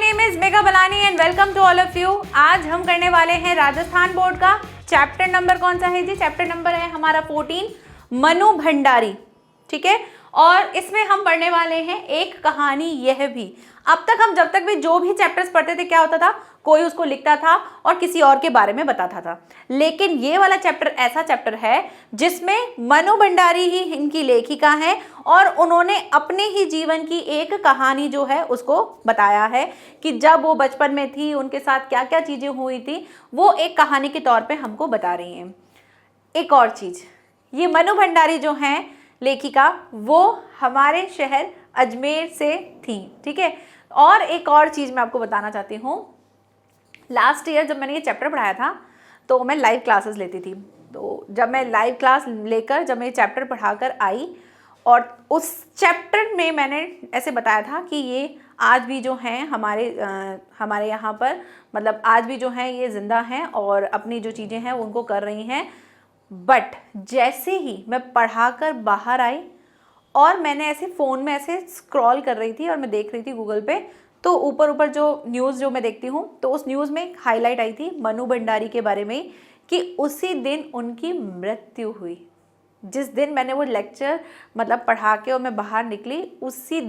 Name is Megha Balani and welcome to all of you. आज हम करने वाले हैं राजस्थान बोर्ड का चैप्टर नंबर कौन सा है जी? चैप्टर नंबर है हमारा 14 मनु भंडारी। ठीक है, और इसमें हम पढ़ने वाले हैं एक कहानी यह भी। अब तक हम जब तक भी जो भी चैप्टर्स पढ़ते थे क्या होता था, कोई उसको लिखता था और किसी और के बारे में बताता था, लेकिन ये वाला चैप्टर ऐसा चैप्टर है जिसमें मनु भंडारी ही इनकी लेखिका है और उन्होंने अपने ही जीवन की एक कहानी जो है उसको बताया है कि जब वो बचपन में थी उनके साथ क्या क्या चीजें हुई थी, वो एक कहानी के तौर पे हमको बता रही हैं। एक और चीज, ये मनु भंडारी जो हैं लेखिका, वो हमारे शहर अजमेर से थी। ठीक है, और एक और चीज मैं आपको बताना चाहती हूँ, लास्ट ईयर जब मैंने ये चैप्टर पढ़ाया था तो मैं लाइव क्लासेस लेती थी। तो जब मैं लाइव क्लास लेकर जब मैं ये चैप्टर पढ़ाकर आई और उस चैप्टर में मैंने ऐसे बताया था कि ये आज भी जो हैं हमारे यहाँ पर, मतलब आज भी जो हैं ये जिंदा हैं और अपनी जो चीज़ें हैं उनको कर रही हैं। बट जैसे ही मैं पढ़ाकर बाहर आई और मैंने ऐसे फ़ोन में ऐसे स्क्रॉल कर रही थी और मैं देख रही थी गूगल पे, तो ऊपर ऊपर जो न्यूज़ जो मैं देखती हूँ तो उस न्यूज़ में एक हाईलाइट आई थी मनु भंडारी के बारे में कि उसी दिन उनकी मृत्यु हुई। जिस दिन मैंने वो लेक्चर मतलब पढ़ा के और मैं बाहर निकली, उसी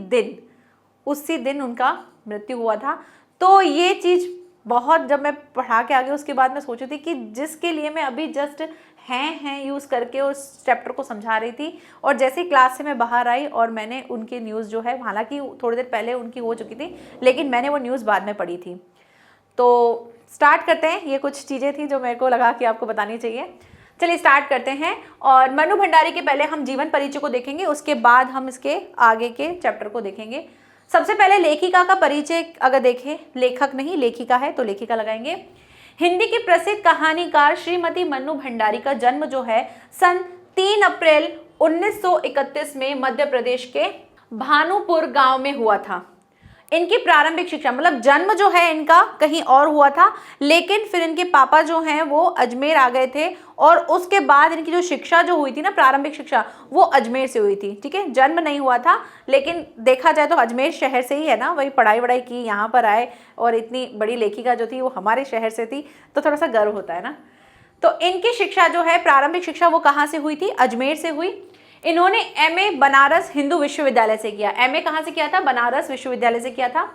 दिन उनका मृत्यु हुआ था। तो ये चीज़ बहुत, जब मैं पढ़ा के आ गई उसके बाद मैं सोची थी कि जिसके लिए मैं अभी जस्ट हैं यूज़ करके उस चैप्टर को समझा रही थी, और जैसे ही क्लास से मैं बाहर आई और मैंने उनकी न्यूज़ जो है, हालांकि थोड़ी देर पहले उनकी हो चुकी थी लेकिन मैंने वो न्यूज़ बाद में पढ़ी थी। तो स्टार्ट करते हैं। ये कुछ चीज़ें थी जो मेरे को लगा कि आपको बतानी चाहिए। चलिए स्टार्ट करते हैं। और मनु भंडारी के पहले हम जीवन परिचय को देखेंगे, उसके बाद हम इसके आगे के चैप्टर को देखेंगे। सबसे पहले लेखिका का परिचय अगर देखें, लेखक नहीं लेखिका है तो लेखिका लगाएंगे। हिंदी की प्रसिद्ध कहानीकार श्रीमती मनु भंडारी का जन्म जो है सन 3 अप्रैल 1931 में मध्य प्रदेश के भानुपुर गांव में हुआ था। इनकी प्रारंभिक शिक्षा, मतलब जन्म जो है इनका कहीं और हुआ था, लेकिन फिर इनके पापा जो हैं वो अजमेर आ गए थे और उसके बाद इनकी जो शिक्षा जो हुई थी ना, प्रारंभिक शिक्षा, वो अजमेर से हुई थी। ठीक है, जन्म नहीं हुआ था, लेकिन देखा जाए तो अजमेर शहर से ही है ना, वही पढ़ाई वढ़ाई की, यहाँ पर आए और इतनी बड़ी लेखिका जो थी वो हमारे शहर से थी, तो थोड़ा सा गर्व होता है ना। तो इनकी शिक्षा जो है, प्रारंभिक शिक्षा, वो कहाँ से हुई थी? अजमेर से हुई। इन्होंने एमए बनारस हिंदू विश्वविद्यालय से किया। एमए कहाँ से किया था? बनारस विश्वविद्यालय से किया था।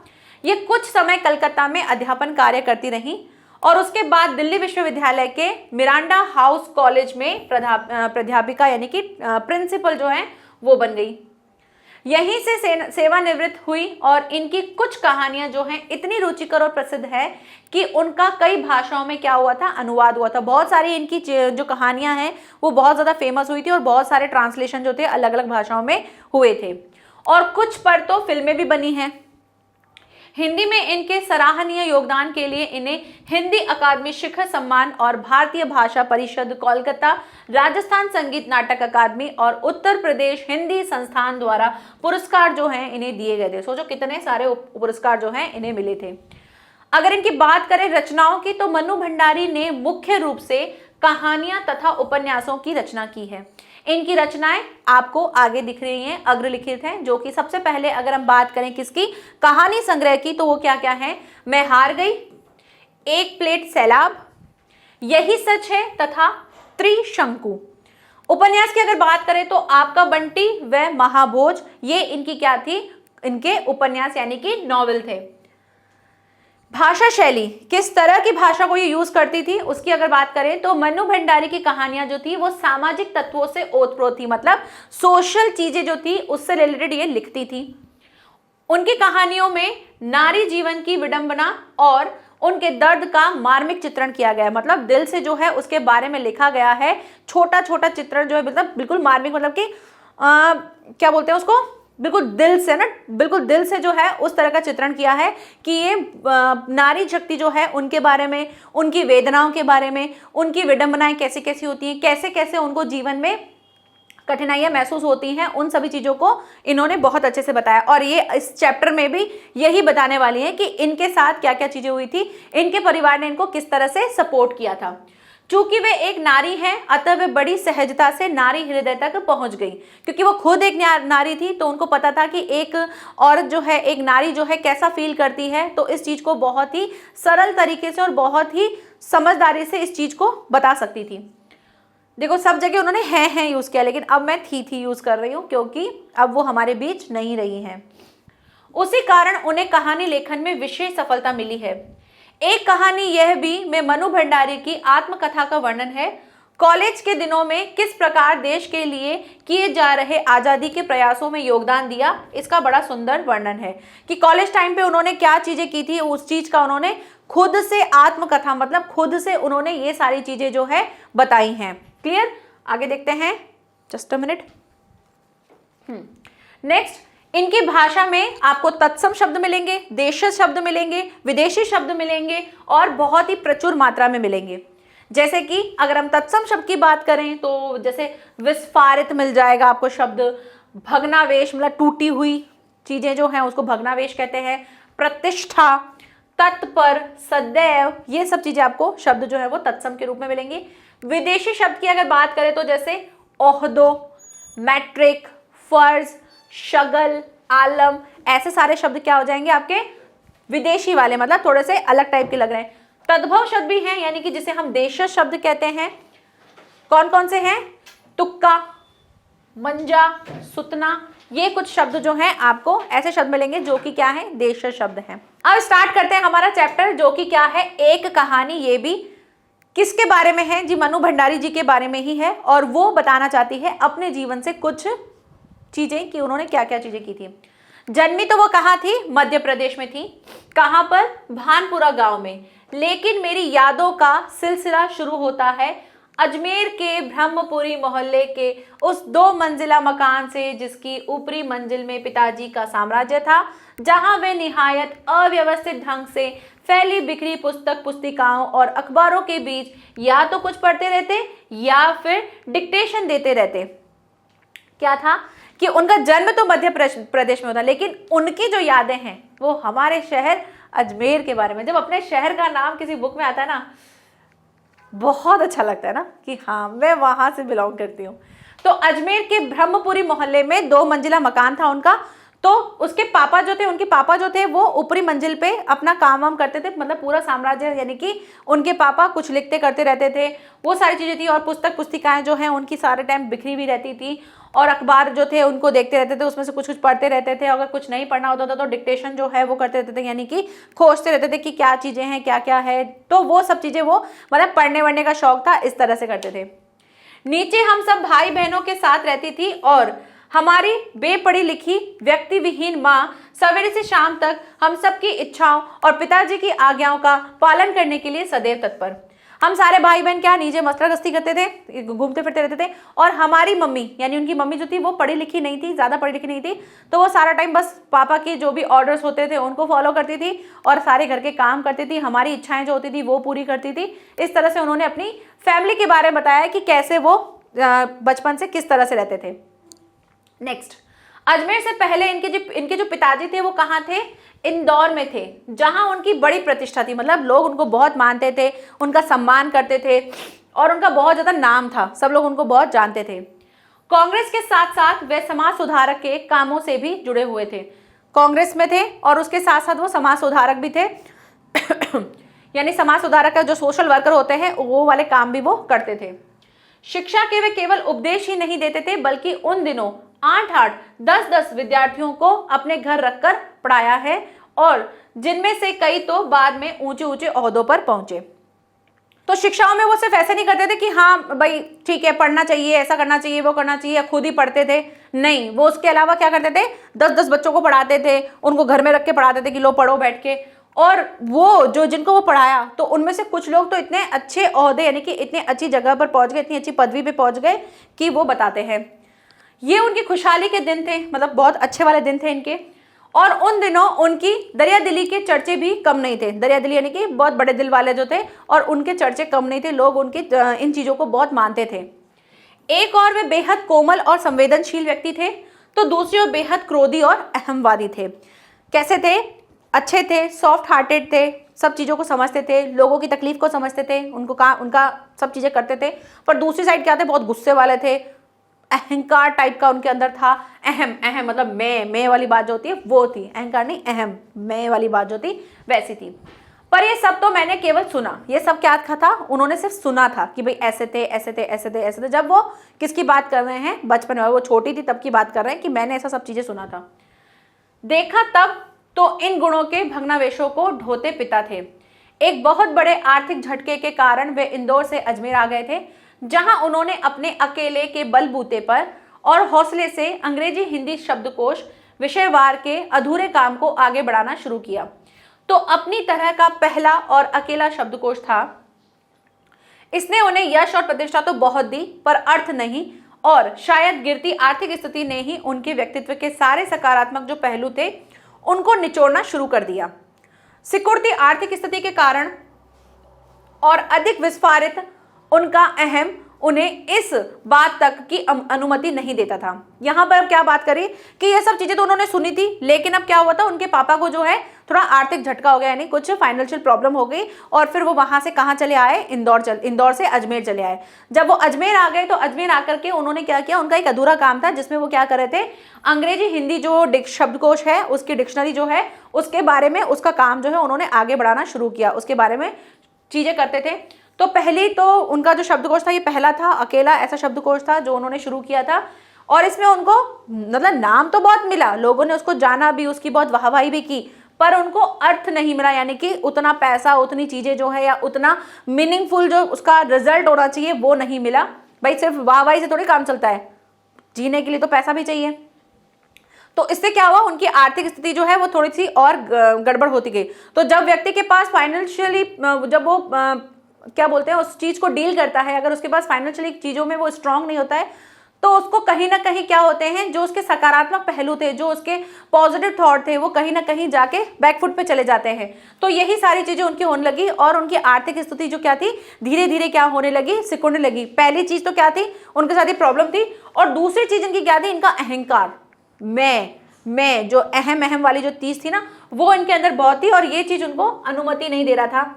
ये कुछ समय कलकत्ता में अध्यापन कार्य करती रही और उसके बाद दिल्ली विश्वविद्यालय के मिरांडा हाउस कॉलेज में प्राध्यापिका यानी कि प्रिंसिपल जो है वो बन गई। यहीं से सेवानिवृत्त हुई और इनकी कुछ कहानियां जो हैं इतनी रुचिकर और प्रसिद्ध है कि उनका कई भाषाओं में क्या हुआ था? अनुवाद हुआ था। बहुत सारी इनकी जो कहानियां हैं वो बहुत ज़्यादा फेमस हुई थी और बहुत सारे ट्रांसलेशन जो थे अलग अलग भाषाओं में हुए थे और कुछ पर तो फिल्में भी बनी हैं। हिंदी में इनके सराहनीय योगदान के लिए इन्हें हिंदी अकादमी शिखर सम्मान और भारतीय भाषा परिषद कोलकाता, राजस्थान संगीत नाटक अकादमी और उत्तर प्रदेश हिंदी संस्थान द्वारा पुरस्कार जो हैं इन्हें दिए गए थे। सोचो कितने सारे पुरस्कार जो हैं इन्हें मिले थे। अगर इनकी बात करें रचनाओं की, तो मनु भंडारी ने मुख्य रूप से कहानियां तथा उपन्यासों की रचना की है। इनकी रचनाएं आपको आगे दिख रही हैं, अग्रलिखित हैं, जो कि सबसे पहले अगर हम बात करें किसकी, कहानी संग्रह की, तो वो क्या क्या है? मैं हार गई, एक प्लेट सैलाब, यही सच है तथा त्रिशंकु। उपन्यास की अगर बात करें तो आपका बंटी व महाभोज, ये इनकी क्या थी? इनके उपन्यास यानी कि नॉवेल थे। भाषा शैली, किस तरह की भाषा को ये यूज करती थी उसकी अगर बात करें तो मनु भंडारी की कहानियां जो थी वो सामाजिक तत्वों से ओतप्रोत थी, मतलब सोशल चीजें जो थी उससे रिलेटेड ये लिखती थी। उनकी कहानियों में नारी जीवन की विडंबना और उनके दर्द का मार्मिक चित्रण किया गया है, मतलब दिल से जो है उसके बारे में लिखा गया है। छोटा छोटा चित्रण जो है, मतलब बिल्कुल मार्मिक, मतलब कि क्या बोलते हैं उसको, बिल्कुल दिल से ना, बिल्कुल दिल से जो है उस तरह का चित्रण किया है कि ये नारी शक्ति जो है उनके बारे में, उनकी वेदनाओं के बारे में, उनकी विडंबनाएं कैसे कैसी होती हैं, कैसे कैसे उनको जीवन में कठिनाइयां महसूस होती हैं, उन सभी चीज़ों को इन्होंने बहुत अच्छे से बताया। और ये इस चैप्टर में भी यही बताने वाली हैं कि इनके साथ क्या क्या चीज़ें हुई थी, इनके परिवार ने इनको किस तरह से सपोर्ट किया था। चूंकि वे एक नारी हैं अतः वे बड़ी सहजता से नारी हृदय तक पहुंच गई। क्योंकि वो खुद एक नारी थी तो उनको पता था कि एक औरत जो है, एक नारी जो है कैसा फील करती है, तो इस चीज को बहुत ही सरल तरीके से और बहुत ही समझदारी से इस चीज को बता सकती थी। देखो सब जगह उन्होंने हैं यूज किया, लेकिन अब मैं थी यूज कर रही हूँ क्योंकि अब वो हमारे बीच नहीं रही हैं। उसी कारण उन्हें कहानी लेखन में विशेष सफलता मिली है। एक कहानी यह भी में मनु भंडारी की आत्मकथा का वर्णन है। कॉलेज के दिनों में किस प्रकार देश के लिए किए जा रहे आज़ादी के प्रयासों में योगदान दिया, इसका बड़ा सुंदर वर्णन है कि कॉलेज टाइम पे उन्होंने क्या चीज़ें की थी, उस चीज़ का उन्होंने खुद से आत्मकथा मतलब खुद से उन्होंने ये सारी चीज़ें जो है बताई हैं। क्लियर? आगे देखते हैं, जस्ट अ मिनट। नेक्स्ट, इनकी भाषा में आपको तत्सम शब्द मिलेंगे, देशज शब्द मिलेंगे, विदेशी शब्द मिलेंगे और बहुत ही प्रचुर मात्रा में मिलेंगे। जैसे कि अगर हम तत्सम शब्द की बात करें तो जैसे विस्फारित मिल जाएगा आपको शब्द, भग्नावेश मतलब टूटी हुई चीजें जो हैं उसको भग्नावेश कहते हैं, प्रतिष्ठा, तत्पर, सदैव, ये सब चीजें आपको शब्द जो है वो तत्सम के रूप में मिलेंगे। विदेशी शब्द की अगर बात करें तो जैसे ओहदो, मैट्रिक, फर्ज, शगल, आलम, ऐसे सारे शब्द क्या हो जाएंगे आपके विदेशी वाले, मतलब थोड़े से अलग टाइप के लग रहे हैं। तद्भव शब्द भी हैं, यानी कि जिसे हम देशज शब्द कहते हैं। कौन कौन से हैं? तुक्का, मंजा, सुतना, ये कुछ शब्द जो हैं आपको ऐसे शब्द मिलेंगे जो कि क्या है, देशज शब्द हैं। अब स्टार्ट करते हैं हमारा चैप्टर जो कि क्या है, एक कहानी। ये भी किसके बारे में है जी? मनु भंडारी जी के बारे में ही है और वो बताना चाहती है अपने जीवन से कुछ चीजें कि उन्होंने क्या क्या चीजें की थी। जन्मी तो वो कहाँ थी? मध्य प्रदेश में थी। कहाँ पर? भानपुरा गांव में। लेकिन मेरी यादों का सिलसिला शुरू होता है अजमेर के ब्रह्मपुरी मोहल्ले के उस 2 मंजिला मकान से जिसकी ऊपरी मंजिल में पिताजी का साम्राज्य था, जहां वे निहायत अव्यवस्थित ढंग से फैली बिखरी पुस्तक पुस्तिकाओं और अखबारों के बीच या तो कुछ पढ़ते रहते या फिर डिक्टेशन देते रहते। क्या था कि उनका जन्म तो मध्य प्रदेश में होता, लेकिन उनकी जो यादें हैं वो हमारे शहर अजमेर के बारे में। जब अपने शहर का नाम किसी बुक में आता है ना, बहुत अच्छा लगता है ना कि हाँ मैं वहां से बिलोंग करती हूँ। तो अजमेर के ब्रह्मपुरी मोहल्ले में 2 मंजिला मकान था उनका। तो उसके पापा जो थे, उनके पापा जो थे वो ऊपरी मंजिल पे अपना काम वाम करते थे, मतलब पूरा साम्राज्य, यानी कि उनके पापा कुछ लिखते करते रहते थे, वो सारी चीज़ें थी। और पुस्तक पुस्तिकाएं जो हैं उनकी सारे टाइम बिखरी भी रहती थी और अखबार जो थे उनको देखते रहते थे, उसमें से कुछ कुछ पढ़ते रहते थे। अगर कुछ नहीं पढ़ना होता था तो डिक्टेशन जो है वो करते रहते थे, यानी कि खोजते रहते थे कि क्या चीज़ें हैं, क्या क्या है। तो वो सब चीज़ें वो मतलब पढ़ने वढ़ने का शौक था, इस तरह से करते थे। नीचे हम सब भाई बहनों के साथ रहती थी और हमारी बेपढ़ी लिखी व्यक्ति विहीन माँ सवेरे से शाम तक हम सबकी इच्छाओं और पिताजी की आज्ञाओं का पालन करने के लिए सदैव तत्पर। हम सारे भाई बहन क्या नीचे मस्ती करते थे, घूमते फिरते रहते थे। और हमारी मम्मी, यानी उनकी मम्मी जो थी वो पढ़ी लिखी नहीं थी, ज़्यादा पढ़ी लिखी नहीं थी, तो वो सारा टाइम बस पापा के जो भी ऑर्डर्स होते थे उनको फॉलो करती थी और सारे घर के काम करती थी। हमारी इच्छाएं जो होती थी वो पूरी करती थी। इस तरह से उन्होंने अपनी फैमिली के बारे में बताया कि कैसे वो बचपन से किस तरह से रहते थे। नेक्स्ट, अजमेर से पहले इनके जो पिताजी थे वो कहाँ थे? इंदौर में थे, जहां उनकी बड़ी प्रतिष्ठा थी, मतलब लोग उनको बहुत मानते थे, उनका सम्मान करते थे और उनका बहुत ज़्यादा नाम था, सब लोग उनको बहुत जानते थे। कांग्रेस के साथ साथ वे समाज सुधारक के कामों से भी जुड़े हुए थे। कांग्रेस में थे और उसके साथ साथ वो समाज सुधारक भी थे यानी समाज सुधारक का जो सोशल वर्कर होते हैं वो वाले काम भी वो करते थे। शिक्षा के वे केवल उपदेश ही नहीं देते थे, बल्कि उन दिनों 8-8, 10-10 विद्यार्थियों को अपने घर रखकर पढ़ाया है और जिनमें से कई तो बाद में ऊंचे ऊंचे ओहदों पर पहुंचे। तो शिक्षाओं में वो सिर्फ ऐसे नहीं करते थे कि हाँ भाई ठीक है पढ़ना चाहिए, ऐसा करना चाहिए, वो करना चाहिए, या खुद ही पढ़ते थे। नहीं, वो उसके अलावा क्या करते थे, 10-10 बच्चों को पढ़ाते थे, उनको घर में रख के पढ़ाते थे कि लो पढ़ो बैठ के। और वो जो जिनको वो पढ़ाया तो उनमें से कुछ लोग तो इतने अच्छे ओहदे यानी कि इतनी अच्छी जगह पर पहुंच गए, इतनी अच्छी पदवी पे पहुंच गए कि वो बताते हैं ये उनकी खुशहाली के दिन थे, मतलब बहुत अच्छे वाले दिन थे इनके। और उन दिनों उनकी दरिया दिली के चर्चे भी कम नहीं थे। दरिया दिली यानी कि बहुत बड़े दिल वाले जो थे, और उनके चर्चे कम नहीं थे, लोग उनकी इन चीज़ों को बहुत मानते थे। एक और वे बेहद कोमल और संवेदनशील व्यक्ति थे, तो दूसरी ओर बेहद क्रोधी और अहमवादी थे। कैसे थे? अच्छे थे, सॉफ्ट हार्टेड थे, सब चीज़ों को समझते थे, लोगों की तकलीफ को समझते थे, उनका सब चीज़ें करते थे। पर दूसरी साइड क्या थे, बहुत गुस्से वाले थे, अहंकार टाइप का उनके अंदर था। अहम अहम मतलब मैं वाली बात जो होती है वो थी, अहंकार नहीं, अहम मैं वाली बात जो थी वैसी थी। पर ये सब तो मैंने केवल सुना, ये सब क्या था, उन्होंने सिर्फ सुना था कि भाई ऐसे थे ऐसे थे ऐसे थे ऐसे थे। जब वो किसकी बात कर रहे हैं, बचपन में, वो छोटी थी तब की बात कर रहे हैं कि मैंने ऐसा सब चीजें सुना था। देखा तब तो इन गुणों के भग्नावेशों को ढोते पिता थे। एक बहुत बड़े आर्थिक झटके के कारण वे इंदौर से अजमेर आ गए थे, जहां उन्होंने अपने अकेले के बलबूते पर और हौसले से अंग्रेजी हिंदी शब्दकोश विषयवार के अधूरे काम को आगे बढ़ाना शुरू किया। तो अपनी तरह का पहला और अकेला शब्दकोश था। इसने उन्हें यश और प्रतिष्ठा तो बहुत दी, पर अर्थ नहीं, और शायद गिरती आर्थिक स्थिति ने ही उनके व्यक्तित्व के सारे सकारात्मक जो पहलू थे उनको निचोड़ना शुरू कर दिया। सिकुड़ती आर्थिक स्थिति के कारण और अधिक विस्फारित उनका अहम उन्हें इस बात तक की अनुमति नहीं देता था। यहाँ पर अब क्या बात करें कि ये सब चीजें तो उन्होंने सुनी थी, लेकिन अब क्या हुआ था, उनके पापा को जो है थोड़ा आर्थिक झटका हो गया, यानी कुछ फाइनेंशियल प्रॉब्लम हो गई, और फिर वो वहां से कहाँ चले आए, इंदौर से अजमेर चले आए। जब वो अजमेर आ गए तो अजमेर आकर के उन्होंने क्या किया, उनका एक अधूरा काम था जिसमें वो क्या कर रहे थे, अंग्रेजी हिंदी जो शब्दकोश है उसकी डिक्शनरी जो है उसके बारे में उसका काम जो है उन्होंने आगे बढ़ाना शुरू किया, उसके बारे में चीजें करते थे। तो पहली तो उनका जो शब्दकोश था ये पहला था, अकेला ऐसा शब्दकोश था जो उन्होंने शुरू किया था, और इसमें उनको मतलब नाम तो बहुत मिला, लोगों ने उसको जाना भी, उसकी बहुत वाहवाही भी की, पर उनको अर्थ नहीं मिला, यानी कि उतना पैसा, उतनी चीजें जो है या उतना मीनिंगफुल जो उसका रिजल्ट होना चाहिए वो नहीं मिला। भाई सिर्फ वाहवाही से थोड़ी काम चलता है, जीने के लिए तो पैसा भी चाहिए। तो इससे क्या हुआ, उनकी आर्थिक स्थिति जो है वो थोड़ी सी और गड़बड़ होती गई। तो जब व्यक्ति के पास फाइनेंशियली, जब वो क्या बोलते हैं उस चीज को डील करता है, अगर उसके पास फाइनेंशियली चीजों में वो स्ट्रांग नहीं होता है, तो उसको कहीं ना कहीं क्या होते हैं, जो उसके सकारात्मक पहलू थे, जो उसके पॉजिटिव थॉट थे, वो कहीं ना कहीं जाके बैकफुट पे चले जाते हैं। तो यही सारी चीजें उनकी होने लगी, और उनकी आर्थिक स्थिति जो क्या थी, धीरे धीरे क्या होने लगी, सिकुड़ने लगी। पहली चीज तो क्या थी, उनके साथ ही प्रॉब्लम थी, और दूसरी चीज इनकी क्या थी, इनका अहंकार, मैं जो अहम वाली जो चीज थी ना, वो इनके अंदर बहुत थी, और ये चीज उनको अनुमति नहीं दे रहा था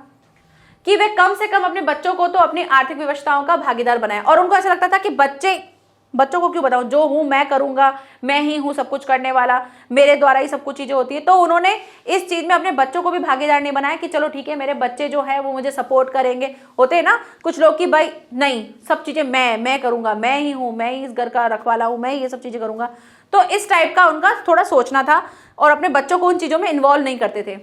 कि वे कम से कम अपने बच्चों को तो अपनी आर्थिक व्यवस्थाओं का भागीदार बनाएं। और उनको ऐसा लगता था कि बच्चों को क्यों बताऊं, जो हूं मैं करूंगा, मैं ही हूं सब कुछ करने वाला, मेरे द्वारा ही सब कुछ चीजें होती है। तो उन्होंने इस चीज में अपने बच्चों को भी भागीदार नहीं बनाया कि चलो ठीक है मेरे बच्चे जो है वो मुझे सपोर्ट करेंगे। होते हैं ना कुछ लोग कि भाई नहीं, सब चीजें मैं करूंगा, मैं ही हूं, मैं ही इस घर का रखवाला हूं, मैं ही ये सब चीजें करूंगा। तो इस टाइप का उनका थोड़ा सोचना था, और अपने बच्चों को उन चीजों में इन्वॉल्व नहीं करते थे।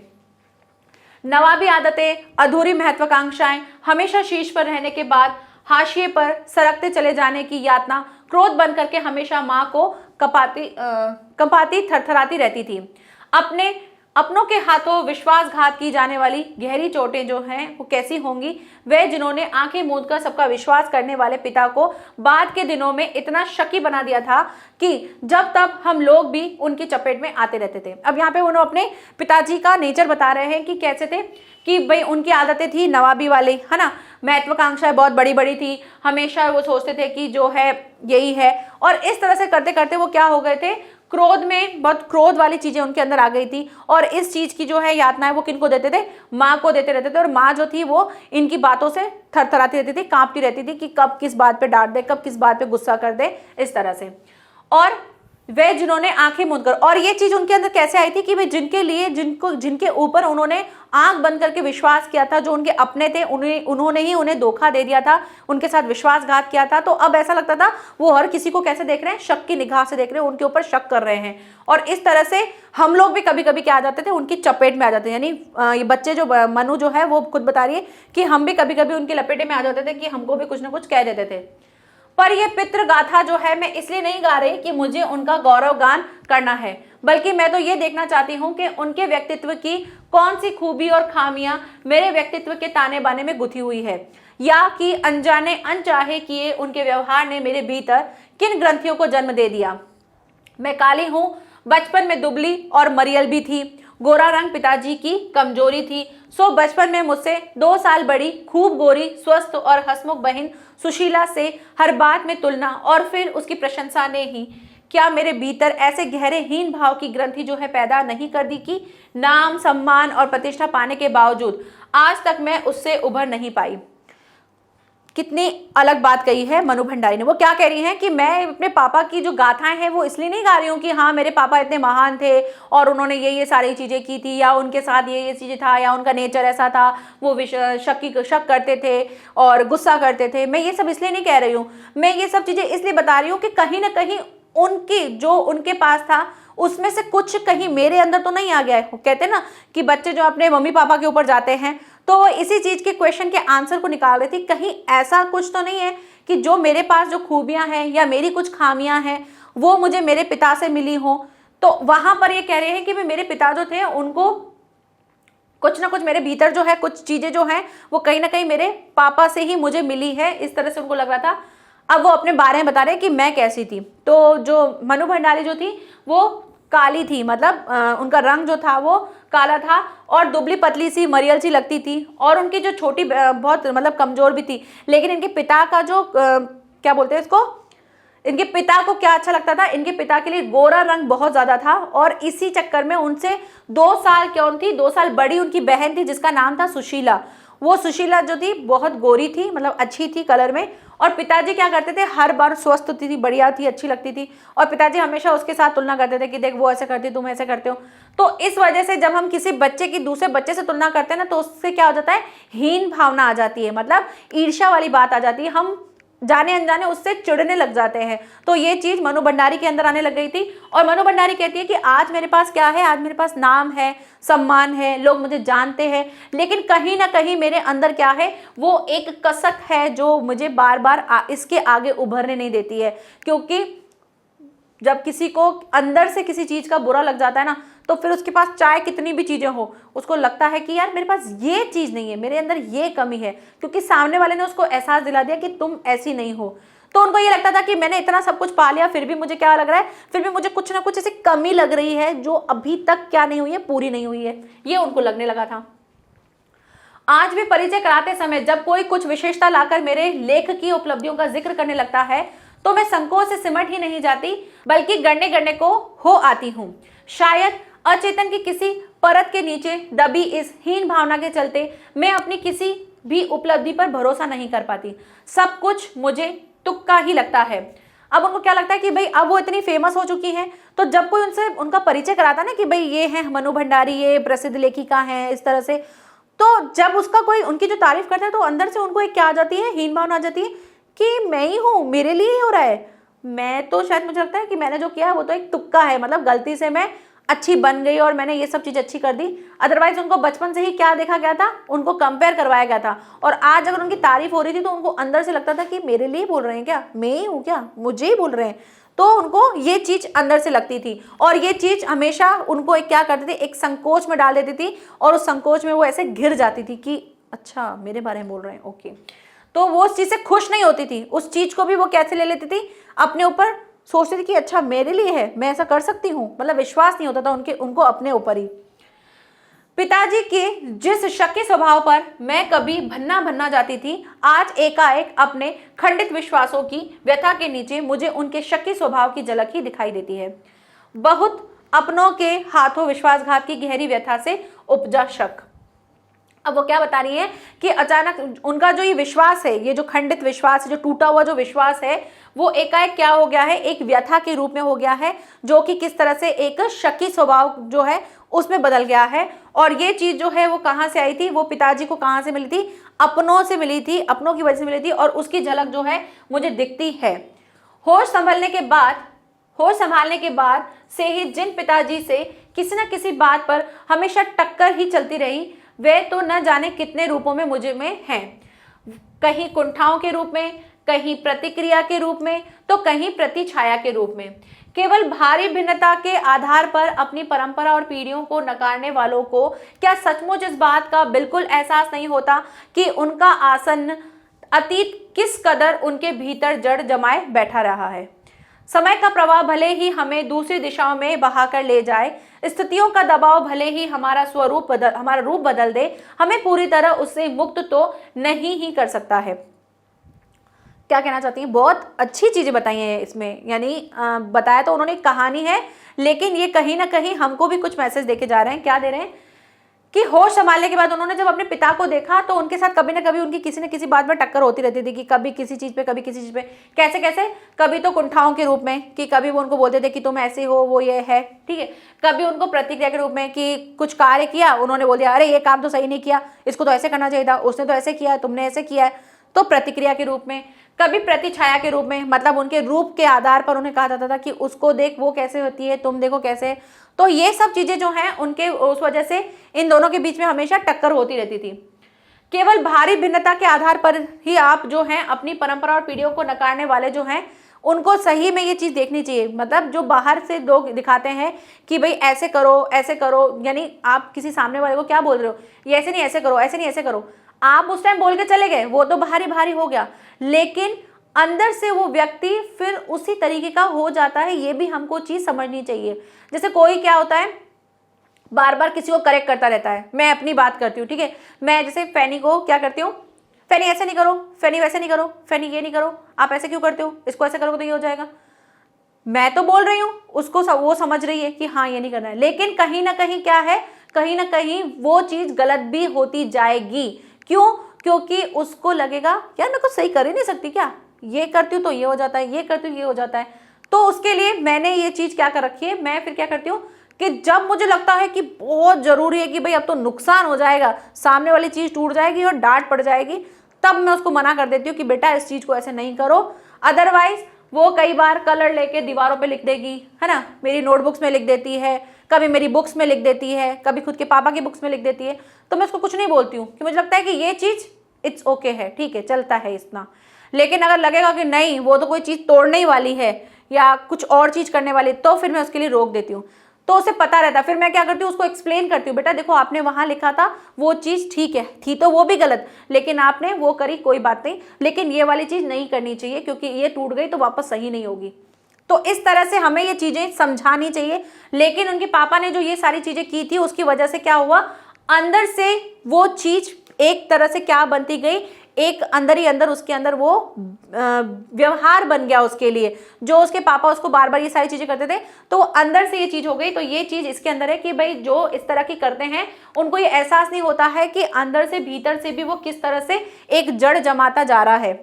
नवाबी आदतें, अधूरी महत्वाकांक्षाएं, हमेशा शीर्ष पर रहने के बाद हाशिए पर सरकते चले जाने की यातना क्रोध बन करके हमेशा माँ को कंपाती थरथराती रहती थी। अपनों के हाथों विश्वासघात की जाने वाली गहरी चोटें जो हैं वो कैसी होंगी, वे जिन्होंने आंखें मूंद कर सबका विश्वास करने वाले पिता को बाद के दिनों में इतना शकी बना दिया था कि जब तब हम लोग भी उनकी चपेट में आते रहते थे। अब यहाँ पे उन्होंने अपने पिताजी का नेचर बता रहे हैं कि कैसे थे, कि भाई उनकी आदतें थी नवाबी वाली, है ना, महत्वाकांक्षाएं बहुत बड़ी बड़ी थी, हमेशा वो सोचते थे कि जो है यही है, और इस तरह से करते करते वो क्या हो गए थे, क्रोध में, बहुत क्रोध वाली चीजें उनके अंदर आ गई थी। और इस चीज की जो है यातनाएं वो किनको देते थे, माँ को देते रहते थे, और माँ जो थी वो इनकी बातों से थरथराती रहती थी, कांपती रहती थी कि कब किस बात पे डांट दे, कब किस बात पे गुस्सा कर दे, इस तरह से। और वे जिन्होंने आंखें मूंद कर, और ये चीज उनके अंदर कैसे आई थी कि वे जिनके ऊपर उन्होंने आंख बंद करके विश्वास किया था, जो उनके अपने थे, उन्होंने ही उन्हें धोखा दे दिया था, उनके साथ विश्वासघात किया था। तो अब ऐसा लगता था वो हर किसी को कैसे देख रहे हैं, शक की निगाह से देख रहे हैं, उनके ऊपर शक कर रहे हैं। और इस तरह से हम लोग भी कभी कभी क्या आ जाते थे, उनकी चपेट में आ जाते हैं। यानी ये बच्चे जो मनु जो है वो खुद बता रही है कि हम भी कभी कभी उनकी लपेटे में आ जाते थे, कि हमको भी कुछ ना कुछ कह देते थे। पर यह पितृ गाथा जो है मैं इसलिए नहीं गा रही कि मुझे उनका गौरव गान करना है, बल्कि मैं तो ये देखना चाहती हूँ कि उनके व्यक्तित्व की कौन सी खूबी और खामियां मेरे व्यक्तित्व के ताने बाने में गुथी हुई है, या कि अनजाने अनचाहे किए उनके व्यवहार ने मेरे भीतर किन ग्रंथियों को जन्म दे दिया। मैं काली हूँ, बचपन में दुबली और मरियल भी थी, गोरा रंग पिताजी की कमजोरी थी, सो बचपन में मुझसे 2 साल बड़ी खूब गोरी स्वस्थ और हंसमुख बहन सुशीला से हर बात में तुलना और फिर उसकी प्रशंसा ने ही क्या मेरे भीतर ऐसे गहरे हीन भाव की ग्रंथि जो है पैदा नहीं कर दी कि नाम, सम्मान और प्रतिष्ठा पाने के बावजूद आज तक मैं उससे उभर नहीं पाई। कितनी अलग बात कही है मनु भंडारी ने। वो क्या कह रही हैं कि मैं अपने पापा की जो गाथाएं हैं वो इसलिए नहीं गा रही हूँ कि हाँ मेरे पापा इतने महान थे और उन्होंने ये सारी चीज़ें की थी, या उनके साथ ये चीज़ें था, या उनका नेचर ऐसा था, वो शक करते थे और गुस्सा करते थे। मैं ये सब इसलिए नहीं कह रही हूँ, मैं ये सब चीज़ें इसलिए बता रही हूँ कि कहीं ना कहीं उनकी जो उनके पास था उसमें से कुछ कहीं मेरे अंदर तो नहीं आ गया है। कहते हैं ना कि बच्चे जो अपने मम्मी पापा के ऊपर जाते हैं तो वो इसी चीज के क्वेश्चन के आंसर को निकाल रही थी, कहीं ऐसा कुछ तो नहीं है कि जो मेरे पास जो खूबियां हैं या मेरी कुछ खामियां हैं वो मुझे मेरे पिता से मिली हो। तो वहां पर ये कह रहे हैं कि मेरे पिता जो थे उनको कुछ ना कुछ मेरे भीतर जो है कुछ चीजें जो हैं वो कहीं ना कहीं मेरे पापा से ही मुझे मिली है, इस तरह से उनको लग रहा था। अब वो अपने बारे में बता रहे हैं कि मैं कैसी थी। तो जो मनु भंडारी जो थी वो काली थी, मतलब उनका रंग जो था वो काला था और दुबली पतली सी मरियल सी लगती थी, और उनकी जो छोटी बहुत मतलब कमजोर भी थी। लेकिन इनके पिता का जो क्या बोलते हैं इसको, इनके पिता को क्या अच्छा लगता था, इनके पिता के लिए गोरा रंग बहुत ज्यादा था। और इसी चक्कर में उनसे 2 साल कौन थी, 2 साल बड़ी उनकी बहन थी जिसका नाम था सुशीला। वो सुशीला जो थी बहुत गोरी थी, मतलब अच्छी थी कलर में। और पिताजी क्या करते थे, हर बार स्वस्थ होती थी, बढ़िया थी, अच्छी लगती थी, और पिताजी हमेशा उसके साथ तुलना करते थे कि देख वो ऐसे करती, तुम ऐसे करते हो। तो इस वजह से जब हम किसी बच्चे की दूसरे बच्चे से तुलना करते हैं ना तो उससे क्या हो जाता है, हीन भावना आ जाती है, मतलब ईर्ष्या वाली बात आ जाती है, हम जाने अनजाने उससे चिढ़ने लग जाते हैं। तो ये चीज मनु भंडारी के अंदर आने लग गई थी। और मनु भंडारी कहती है कि आज मेरे पास क्या है, आज मेरे पास नाम है, सम्मान है, लोग मुझे जानते हैं, लेकिन कहीं ना कहीं मेरे अंदर क्या है, वो एक कसक है जो मुझे बार बार इसके आगे उभरने नहीं देती है। क्योंकि जब किसी को अंदर से किसी चीज का बुरा लग जाता है ना तो फिर उसके पास चाहे कितनी भी चीजें हो उसको लगता है कि यार मेरे पास ये चीज नहीं है, मेरे अंदर ये कमी है, क्योंकि सामने वाले ने उसको एहसास दिला दिया कि तुम ऐसी नहीं हो। तो उनको ये लगता था कि मैंने इतना सब कुछ पा लिया फिर भी मुझे क्या लग रहा है, फिर भी मुझे कुछ ना कुछ ऐसी कमी लग रही है जो अभी तक क्या नहीं हुई है, पूरी नहीं हुई है, ये उनको लगने लगा था। आज भी परिचय कराते समय जब कोई कुछ विशेषता लाकर मेरे लेख की उपलब्धियों का जिक्र करने लगता है तो मैं संकोच से सिमट ही नहीं जाती बल्कि गड़ने को हो आती हूँ। शायद अचेतन की किसी परत के नीचे दबी इस हीन भावना के चलते मैं अपनी किसी भी उपलब्धि पर भरोसा नहीं कर पाती। सब कुछ मुझे तुक्का ही लगता है। अब उनको क्या लगता है कि भाई अब वो इतनी फेमस हो चुकी हैं तो जब कोई उनसे उनका परिचय कराता ना कि भाई ये है मनु भंडारी, ये प्रसिद्ध लेखिका हैं, इस तरह से, तो जब उसका कोई उनकी जो तारीफ करता है तो अंदर से उनको एक क्या आ जाती है, हीन भावना आ जाती है कि मैं ही हूँ, मेरे लिए ही हो रहा है, मैं तो शायद मुझे लगता है कि मैंने जो किया है वो तो एक तुक्का है, मतलब गलती से मैं अच्छी बन गई और मैंने ये सब चीज अच्छी कर दी। अदरवाइज उनको बचपन से ही क्या देखा गया था, उनको कंपेयर करवाया गया था, और आज अगर उनकी तारीफ हो रही थी तो उनको अंदर से लगता था कि मेरे लिए बोल रहे हैं क्या, मैं ही हूँ क्या, मुझे ही बोल रहे हैं। तो उनको ये चीज अंदर से लगती थी और ये चीज हमेशा उनको एक क्या करती थी, एक संकोच में डाल देती थी और उस संकोच में वो ऐसे घिर जाती थी कि अच्छा मेरे बारे में बोल रहे हैं, ओके। तो वो उस चीज से खुश नहीं होती थी, उस चीज को भी वो कैसे ले लेती थी, अपने ऊपर सोचती थी कि अच्छा मेरे लिए है, मैं ऐसा कर सकती हूँ, मतलब विश्वास नहीं होता था उनको अपने ऊपर ही। पिताजी के जिस शक्की स्वभाव पर मैं कभी भन्ना जाती थी, आज एकाएक अपने खंडित विश्वासों की व्यथा के नीचे मुझे उनके शक्की स्वभाव की झलक ही दिखाई देती है। बहुत अपनों के हाथों विश्वासघात की गहरी व्यथा से उपजा शक। अब वो क्या बता रही है कि अचानक उनका जो ये विश्वास है, ये जो खंडित विश्वास है, जो टूटा हुआ जो विश्वास है, वो एकाएक क्या हो गया है, एक व्यथा के रूप में हो गया है, जो कि किस तरह से एक शकी स्वभाव जो है उसमें बदल गया है। और ये चीज जो है वो कहाँ से आई थी, वो पिताजी को कहाँ से मिली थी, अपनों से मिली थी, अपनों की वजह से मिली थी, और उसकी झलक जो है मुझे दिखती है। होश संभलने के बाद से ही जिन पिताजी से किसी न किसी बात पर हमेशा टक्कर ही चलती रही, वे तो न जाने कितने रूपों में मुझे में हैं, कहीं कुंठाओं के रूप में, कहीं प्रतिक्रिया के रूप में, तो कहीं प्रतिछाया के रूप में। केवल भारी भिन्नता के आधार पर अपनी परंपरा और पीढ़ियों को नकारने वालों को क्या सचमुच इस बात का बिल्कुल एहसास नहीं होता कि उनका आसन्न अतीत किस कदर उनके भीतर जड़ जमाए बैठा रहा है। समय का प्रवाह भले ही हमें दूसरी दिशाओं में बहाकर ले जाए, स्थितियों का दबाव भले ही हमारा रूप बदल दे, हमें पूरी तरह उससे मुक्त तो नहीं ही कर सकता है। क्या कहना चाहती हैं, बहुत अच्छी चीज़ें बताई हैं इसमें, यानी बताया तो उन्होंने कहानी है, लेकिन ये कहीं ना कहीं हमको भी कुछ मैसेज देके जा रहे हैं। क्या दे रहे हैं कि होश संभालने के बाद उन्होंने जब अपने पिता को देखा तो उनके साथ कभी ना कभी उनकी किसी न किसी बात में टक्कर होती रहती थी, कि कभी किसी चीज़ पे, कभी किसी चीज़ पे, कैसे कैसे, कभी तो कुंठाओं के रूप में कि कभी वो उनको बोलते थे कि तुम ऐसे हो, वो ये है, ठीक है, कभी उनको प्रतिक्रिया के रूप में कि कुछ कार्य किया, उन्होंने बोल दिया अरे ये काम तो सही नहीं किया, इसको तो ऐसे करना चाहिए था, उसने तो ऐसे किया है, तुमने ऐसे किया है, तो प्रतिक्रिया के रूप में, कभी प्रतिछाया के रूप में, मतलब उनके रूप के आधार पर उन्हें कहा जाता था कि उसको देख वो कैसे होती है, तुम देखो कैसे। तो ये सब चीजें जो हैं उनके उस वजह से इन दोनों के बीच में हमेशा टक्कर होती रहती थी। केवल भारी भिन्नता के आधार पर ही आप जो हैं अपनी परंपरा और पीढ़ियों को नकारने वाले जो हैं उनको सही में ये चीज़ देखनी चाहिए। मतलब जो बाहर से लोग दिखाते हैं कि भाई ऐसे करो, यानी आप किसी सामने वाले को क्या बोल रहे हो, ये ऐसे नहीं ऐसे करो, ऐसे नहीं ऐसे करो, आप उस टाइम बोल के चले गए, वो तो भारी भारी हो गया, लेकिन अंदर से वो व्यक्ति फिर उसी तरीके का हो जाता है। ये भी हमको चीज़ समझनी चाहिए। जैसे कोई क्या होता है, बार बार किसी को करेक्ट करता रहता है। मैं अपनी बात करती हूँ, ठीक है, मैं जैसे फैनी को क्या करती हूँ, फैनी ऐसे नहीं करो, फैनी वैसे नहीं करो, फैनी ये नहीं करो, आप ऐसे क्यों करते हो, इसको ऐसे करोगे तो ये हो जाएगा। मैं तो बोल रही हूँ, उसको वो समझ रही है कि हाँ ये नहीं करना है, लेकिन कहीं ना कहीं क्या है, कहीं ना कहीं वो चीज़ गलत भी होती जाएगी। क्यों? क्योंकि उसको लगेगा यार मैं कुछ सही कर ही नहीं सकती क्या, ये करती हूँ तो ये हो जाता है, ये करती हूँ ये हो जाता है। तो उसके लिए मैंने ये चीज़ क्या कर रखी है, मैं फिर क्या करती हूँ कि जब मुझे लगता है कि बहुत ज़रूरी है कि भाई अब तो नुकसान हो जाएगा, सामने वाली चीज़ टूट जाएगी और डांट पड़ जाएगी, तब मैं उसको मना कर देती हूँ कि बेटा इस चीज़ को ऐसे नहीं करो। अदरवाइज वो कई बार कलर लेके दीवारों पे लिख देगी, है ना, मेरी नोटबुक्स में लिख देती है, कभी मेरी बुक्स में लिख देती है, कभी खुद के पापा की बुक्स में लिख देती है, तो मैं उसको कुछ नहीं बोलती हूँ कि मुझे लगता है कि ये चीज़ इट्स ओके है, ठीक है, चलता है इतना। लेकिन अगर लगेगा कि नहीं वो तो कोई चीज़ तोड़ने ही वाली है या कुछ और चीज़ करने वाली, तो फिर मैं उसके लिए रोक देती हूँ। तो उसे पता रहता है, फिर मैं क्या करती हूँ, उसको एक्सप्लेन करती हूँ, बेटा देखो आपने वहाँ लिखा था वो चीज़ ठीक है, थी तो वो भी गलत, लेकिन आपने वो करी, कोई बात नहीं, लेकिन ये वाली चीज़ नहीं करनी चाहिए क्योंकि ये टूट गई तो वापस सही नहीं होगी। तो इस तरह से हमें ये चीज़ें समझानी चाहिए। लेकिन उनके पापा ने जो ये सारी चीज़ें की थी उसकी वजह से क्या हुआ, अंदर से वो चीज़ एक तरह से क्या बनती गई, एक अंदर ही अंदर उसके अंदर वो व्यवहार बन गया उसके लिए, जो उसके पापा उसको बार बार ये सारी चीज़ें करते थे तो वो अंदर से ये चीज़ हो गई। तो ये चीज़ इसके अंदर है कि भाई जो इस तरह की करते हैं उनको ये एहसास नहीं होता है कि अंदर से भीतर से भी वो किस तरह से एक जड़ जमाता जा रहा है।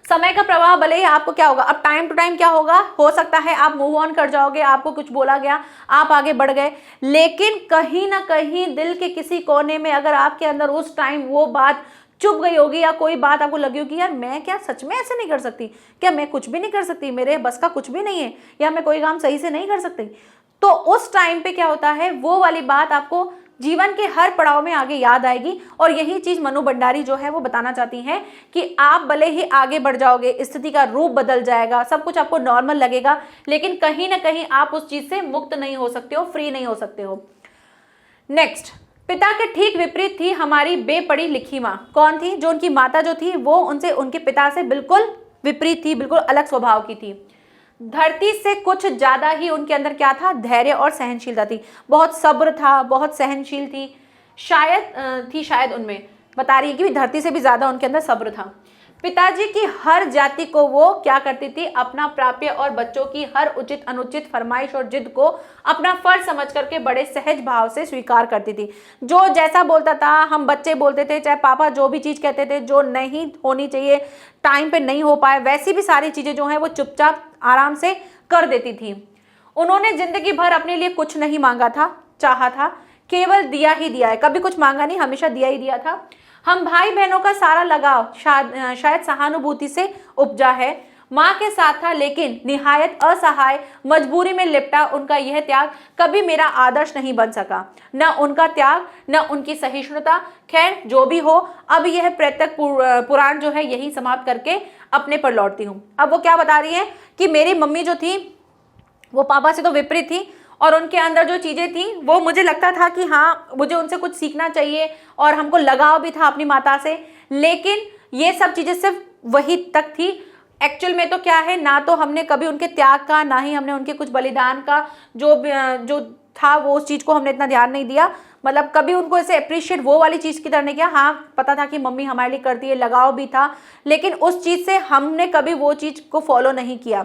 समय का प्रवाह भले ही आपको क्या होगा, अब टाइम टू टाइम क्या होगा, हो सकता है आप मूव ऑन कर जाओगे, आपको कुछ बोला गया, आप आगे बढ़ गए, लेकिन कहीं ना कहीं दिल के किसी कोने में अगर आपके अंदर उस टाइम वो बात चुभ गई होगी या कोई बात आपको लगी होगी, यार मैं क्या सच में ऐसे नहीं कर सकती, क्या मैं कुछ भी नहीं कर सकती, मेरे बस का कुछ भी नहीं है, या मैं कोई काम सही से नहीं कर सकती, तो उस टाइम पे क्या होता है, वो वाली बात आपको जीवन के हर पड़ाव में आगे याद आएगी। और यही चीज मनु भंडारी जो है वो बताना चाहती हैं कि आप भले ही आगे बढ़ जाओगे, स्थिति का रूप बदल जाएगा, सब कुछ आपको नॉर्मल लगेगा, लेकिन कहीं ना कहीं आप उस चीज से मुक्त नहीं हो सकते हो, फ्री नहीं हो सकते हो। नेक्स्ट, पिता के ठीक विपरीत थी हमारी बेपढ़ी लिखी माँ। कौन थी? जो उनकी माता जो थी वो उनसे, उनके पिता से बिल्कुल विपरीत थी, बिल्कुल अलग स्वभाव की थी। धरती से कुछ ज्यादा ही उनके अंदर क्या था, धैर्य और सहनशीलता थी, बहुत सब्र था, बहुत सहनशील थी, शायद उनमें बता रही है कि धरती से भी ज्यादा उनके अंदर सब्र था। पिताजी की हर जाति को वो क्या करती थी, अपना प्राप्य और बच्चों की हर उचित अनुचित फरमाइश और जिद को अपना फर्ज समझ करके बड़े सहज भाव से स्वीकार करती थी। जो जैसा बोलता था, हम बच्चे बोलते थे, चाहे पापा जो भी चीज़ कहते थे जो नहीं होनी चाहिए, टाइम पे नहीं हो पाए, वैसी भी सारी चीज़ें जो हैं वो चुपचाप आराम से कर देती थी। उन्होंने जिंदगी भर अपने लिए कुछ नहीं मांगा था, चाहा था, केवल दिया ही दिया है, कभी कुछ मांगा नहीं, हमेशा दिया ही दिया था। हम भाई बहनों का सारा लगाव शायद सहानुभूति से उपजा है, माँ के साथ था, लेकिन निहायत असहाय मजबूरी में लिपटा उनका यह त्याग कभी मेरा आदर्श नहीं बन सका, न उनका त्याग न उनकी सहिष्णुता। खैर जो भी हो, अब यह प्रत्येक पुराण जो है यही समाप्त करके अपने पर लौटती हूँ। अब वो क्या बता रही है कि मेरी मम्मी जो थी वो पापा से तो विपरीत थी, और उनके अंदर जो चीज़ें थी वो मुझे लगता था कि हाँ मुझे उनसे कुछ सीखना चाहिए, और हमको लगाव भी था अपनी माता से, लेकिन ये सब चीज़ें सिर्फ वही तक थी। एक्चुअल में तो क्या है, ना तो हमने कभी उनके त्याग का, ना ही हमने उनके कुछ बलिदान का जो था वो उस चीज़ को हमने इतना ध्यान नहीं दिया, मतलब कभी उनको ऐसे अप्रिशिएट वो वाली चीज़ की तरह नहीं किया। हाँ, पता था कि मम्मी हमारे लिए करती है, लगाव भी था, लेकिन उस चीज़ से हमने कभी वो चीज़ को फॉलो नहीं किया।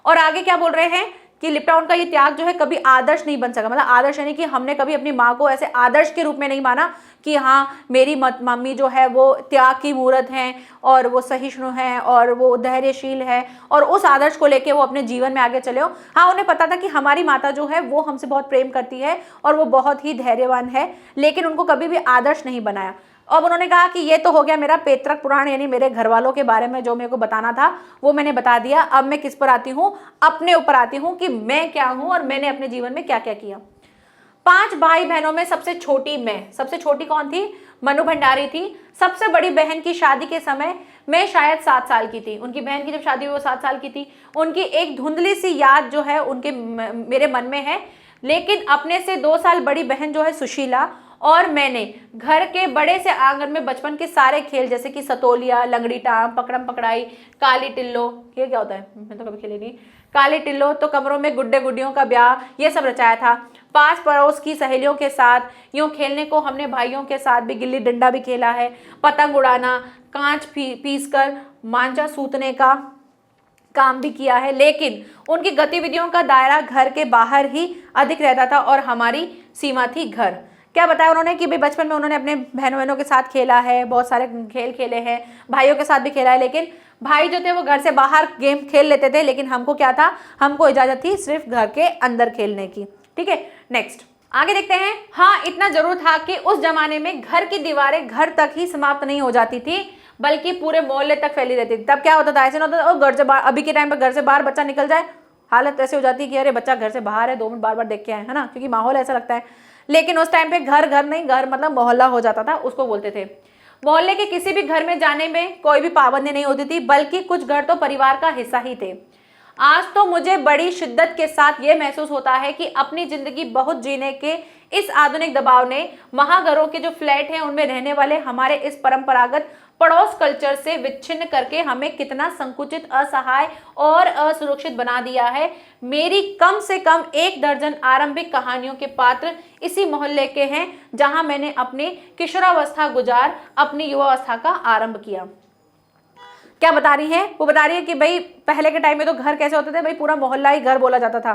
और आगे क्या बोल रहे हैं कि लिप्टाउन का ये त्याग जो है कभी आदर्श नहीं बन सका, मतलब आदर्श यानी कि हमने कभी अपनी माँ को ऐसे आदर्श के रूप में नहीं माना कि हाँ मेरी मम्मी जो है वो त्याग की मूर्त हैं और वो सहिष्णु हैं और वो धैर्यशील है और उस आदर्श को लेके वो अपने जीवन में आगे चले हो। हाँ, उन्हें पता था कि हमारी माता जो है वो हमसे बहुत प्रेम करती है और वो बहुत ही धैर्यवान है, लेकिन उनको कभी भी आदर्श नहीं बनाया। अब उन्होंने कहा कि ये तो हो गया मेरा पैतृक पुराण, यानी मेरे घर वालों के बारे में जो मेरे को बताना था वो मैंने बता दिया। अब मैं किस पर आती हूँ, अपने ऊपर आती हूँ कि मैं क्या हूँ और मैंने अपने जीवन में क्या क्या किया। 5 भाई बहनों में सबसे छोटी मैं, सबसे छोटी कौन थी? मनु भंडारी थी। सबसे बड़ी बहन की शादी के समय मैं शायद 7 साल की थी, उनकी बहन की जब शादी हुई वो 7 साल की थी। उनकी एक धुंधली सी याद जो है उनके मेरे मन में है, लेकिन अपने से 2 साल बड़ी बहन जो है सुशीला और मैंने घर के बड़े से आंगन में बचपन के सारे खेल जैसे कि सतोलिया, लंगड़ी टांग, पकड़म पकड़ाई, काली टिल्लो, ये क्या होता है मैं तो कभी खेली नहीं, काली टिल्लो, तो कमरों में गुड्डे गुड्डियों का ब्याह, ये सब रचाया था। पास पड़ोस की सहेलियों के साथ यूं खेलने को हमने भाइयों के साथ भी गिल्ली डंडा भी खेला है, पतंग उड़ाना, कांच पीस कर मांझा सूतने का काम भी किया है। लेकिन उनकी गतिविधियों का दायरा घर के बाहर ही अधिक रहता था और हमारी सीमा थी घर। क्या बताया उन्होंने कि भाई बचपन में उन्होंने अपने बहनों के साथ खेला है, बहुत सारे खेल खेले हैं, भाइयों के साथ भी खेला है, लेकिन भाई जो थे वो घर से बाहर गेम खेल लेते थे, लेकिन हमको क्या था, हमको इजाजत थी सिर्फ घर के अंदर खेलने की। ठीक है, नेक्स्ट आगे देखते हैं। हाँ, इतना जरूर था कि उस जमाने में घर की दीवारें घर तक ही समाप्त नहीं हो जाती थी बल्कि पूरे मोहल्ले तक फैली रहती थी। तब क्या होता था, ऐसे नहीं होता घर से बाहर, अभी के टाइम पर घर से बाहर बच्चा निकल जाए हालत ऐसे हो जाती है कि अरे बच्चा घर से बाहर है, 2 मिनट बार बार देख के आए, है ना, क्योंकि माहौल ऐसा लगता है। लेकिन उस टाइम पे घर घर नहीं, घर मतलब मोहल्ला हो जाता था, उसको बोलते थे। मोहल्ले के किसी भी घर में जाने में कोई भी पाबंदी नहीं होती थी, बल्कि कुछ घर तो परिवार का हिस्सा ही थे। आज तो मुझे बड़ी शिद्दत के साथ ये महसूस होता है कि अपनी जिंदगी बहुत जीने के इस आधुनिक दबाव ने महाघरों के जो फ्लैट हैं उनमें रहने वाले हमारे इस परंपरागत पड़ोस कल्चर से विच्छिन्न करके हमें कितना संकुचित, असहाय और असुरक्षित बना दिया है। मेरी कम से कम 1 दर्जन आरंभिक कहानियों के पात्र इसी मोहल्ले के हैं जहां मैंने अपनी किशोरावस्था गुजार अपनी युवावस्था का आरंभ किया। क्या बता रही है? वो बता रही है कि भाई पहले के टाइम में तो घर कैसे होते थे, भाई पूरा मोहल्ला ही घर बोला जाता था,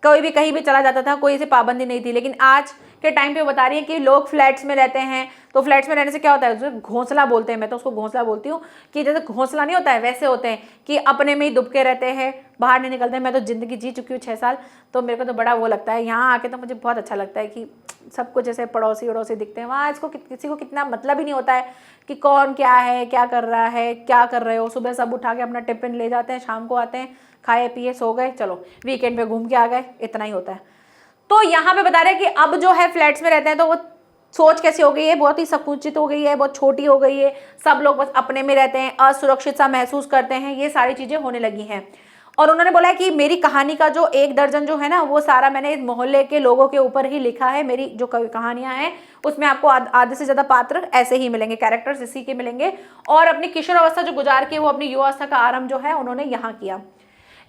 कोई भी कहीं भी चला जाता था, कोई ऐसी पाबंदी नहीं थी। लेकिन आज के टाइम पे बता रही है कि लोग फ्लैट्स में रहते हैं, तो फ्लैट्स में रहने से क्या होता है, उसको घोंसला बोलते हैं, मैं तो उसको घोंसला बोलती हूँ, कि जैसे घोंसला नहीं होता है वैसे होते हैं कि अपने में ही दुबके रहते हैं, बाहर नहीं निकलते हैं। मैं तो ज़िंदगी जी चुकी हूँ 6 साल, तो मेरे को तो बड़ा वो लगता है, यहाँ आके तो मुझे बहुत अच्छा लगता है कि सब कुछ जैसे पड़ोसी वड़ोसी दिखते हैं। वहाँ इसको किसी को कितना मतलब ही नहीं होता है कि कौन क्या है, क्या कर रहा है, क्या कर रहे हो। सुबह सब उठा के अपना टिफिन ले जाते हैं, शाम को आते हैं, खाए पिए सो गए, चलो वीकेंड पे घूम के आ गए, इतना ही होता है। तो यहाँ पे बता रहे हैं कि अब जो है फ्लैट्स में रहते हैं तो वो सोच कैसी हो गई है, बहुत ही संकुचित हो गई है, बहुत छोटी हो गई है, सब लोग बस अपने में रहते हैं, असुरक्षित सा महसूस करते हैं, ये सारी चीज़ें होने लगी हैं। और उन्होंने बोला है कि मेरी कहानी का जो 1 दर्जन जो है ना, वो सारा मैंने इस मोहल्ले के लोगों के ऊपर ही लिखा है। मेरी जो कहानियां हैं उसमें आपको आधे से ज़्यादा पात्र ऐसे ही मिलेंगे, कैरेक्टर्स इसी के मिलेंगे। और अपनी किशोर अवस्था जो गुजार के वो अपनी युवावस्था का आरंभ जो है उन्होंने यहाँ किया।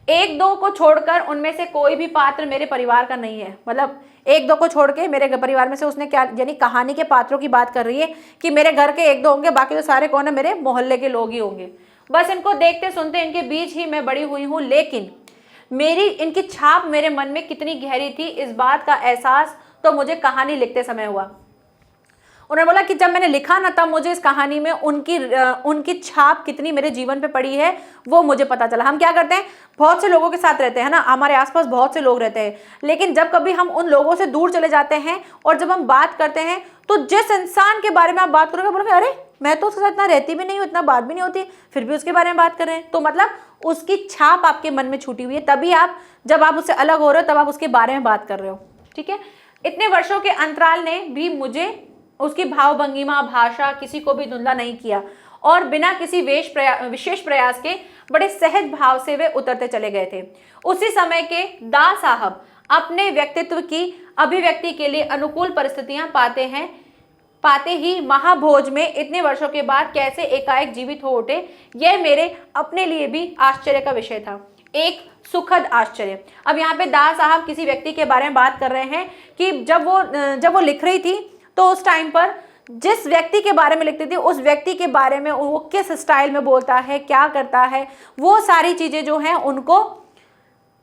1-2 को छोड़कर उनमें से कोई भी पात्र मेरे परिवार का नहीं है, मतलब 1-2 को छोड़ के मेरे परिवार में से उसने क्या, यानी कहानी के पात्रों की बात कर रही है कि मेरे घर के 1-2 होंगे, बाकी तो सारे कौन है, मेरे मोहल्ले के लोग ही होंगे। बस इनको देखते सुनते इनके बीच ही मैं बड़ी हुई हूँ, लेकिन मेरी इनकी छाप मेरे मन में कितनी गहरी थी इस बात का एहसास तो मुझे कहानी लिखते समय हुआ। उन्होंने बोला कि जब मैंने लिखा ना, तब मुझे इस कहानी में उनकी छाप कितनी मेरे जीवन पे पड़ी है वो मुझे पता चला। हम क्या करते हैं, बहुत से लोगों के साथ रहते हैं ना, हमारे आसपास बहुत से लोग रहते हैं, लेकिन जब कभी हम उन लोगों से दूर चले जाते हैं और जब हम बात करते हैं तो जिस इंसान के बारे में आप बात करोगे बोलोगे अरे मैं तो उसके साथ इतना रहती भी नहीं हूँ, इतना बात भी नहीं होती, फिर भी उसके बारे में बात कर रहे हैं। तो मतलब उसकी छाप आपके मन में छूटी हुई है, तभी आप जब आप उससे अलग हो रहे हो तब आप उसके बारे में बात कर रहे हो। ठीक है, इतने वर्षों के अंतराल ने भी मुझे उसकी भाव भंगिमा, भाषा किसी को भी धुंधला नहीं किया और बिना किसी विशेष प्रयास के बड़े सहज भाव से वे उतरते चले गए थे। उसी समय के दा साहब अपने व्यक्तित्व की अभिव्यक्ति के लिए अनुकूल परिस्थितियां पाते ही महाभोज में इतने वर्षों के बाद कैसे एकाएक जीवित हो उठे, यह मेरे अपने लिए भी आश्चर्य का विषय था। एक सुखद आश्चर्य। अब यहाँ पे दास साहब किसी व्यक्ति के बारे में बात कर रहे हैं कि जब वो लिख रही थी तो उस टाइम पर जिस व्यक्ति के बारे में लिखती थी उस व्यक्ति के बारे में वो किस स्टाइल में बोलता है, क्या करता है, वो सारी चीजें जो हैं उनको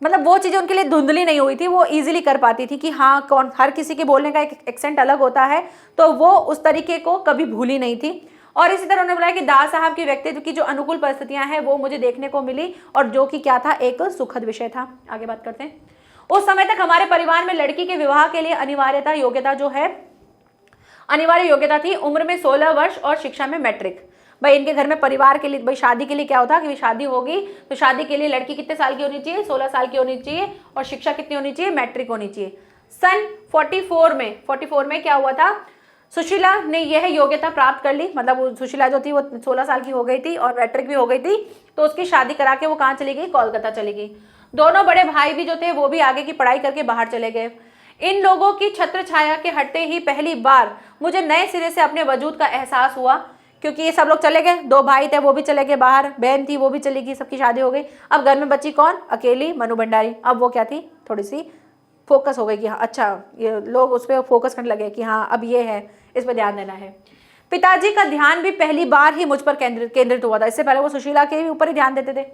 मतलब वो चीज़ें उनके लिए धुंधली नहीं हुई थी, वो इजीली कर पाती थी कि हाँ कौन, हर किसी के बोलने का एक एक्सेंट अलग होता है, तो वो उस तरीके को कभी भूली नहीं थी। और इसी तरह उन्होंने बोला कि दास साहब के व्यक्तित्व की जो अनुकूल परिस्थितियां हैं वो मुझे देखने को मिली और जो कि क्या था, एक सुखद विषय था। आगे बात करते हैं। उस समय तक हमारे परिवार में लड़की के विवाह के लिए अनिवार्य योग्यता थी, उम्र में 16 वर्ष और शिक्षा में मैट्रिक। भाई इनके घर में परिवार के लिए, भाई शादी के लिए क्या होता कि शादी होगी तो शादी के लिए लड़की कितने साल की होनी चाहिए, 16 साल की होनी चाहिए और शिक्षा कितनी होनी चाहिए, मैट्रिक होनी चाहिए। सन 44 में क्या हुआ था, सुशीला ने यह योग्यता प्राप्त कर ली, मतलब सुशीला जो थी वो 16 साल की हो गई थी और मैट्रिक भी हो गई थी, तो उसकी शादी करा के वो कहाँ चली गई, कोलकाता चली गई। दोनों बड़े भाई भी जो थे वो भी आगे की पढ़ाई करके बाहर चले गए। इन लोगों की छत्र छाया के हटते ही पहली बार मुझे नए सिरे से अपने वजूद का एहसास हुआ, क्योंकि ये सब लोग चले गए, 2 भाई थे वो भी चले गए बाहर, बहन थी वो भी चली गई, सबकी शादी हो गई। अब घर में बची कौन, अकेली मनु भंडारी। अब वो क्या थी, थोड़ी सी फोकस हो गई कि हाँ अच्छा, ये लोग उस पर फोकस करने लगे कि हाँ अब ये है, इस पर ध्यान देना है। पिताजी का ध्यान भी पहली बार ही मुझ पर केंद्रित हुआ था, इससे पहले वो सुशीला के ऊपर ही ध्यान देते थे।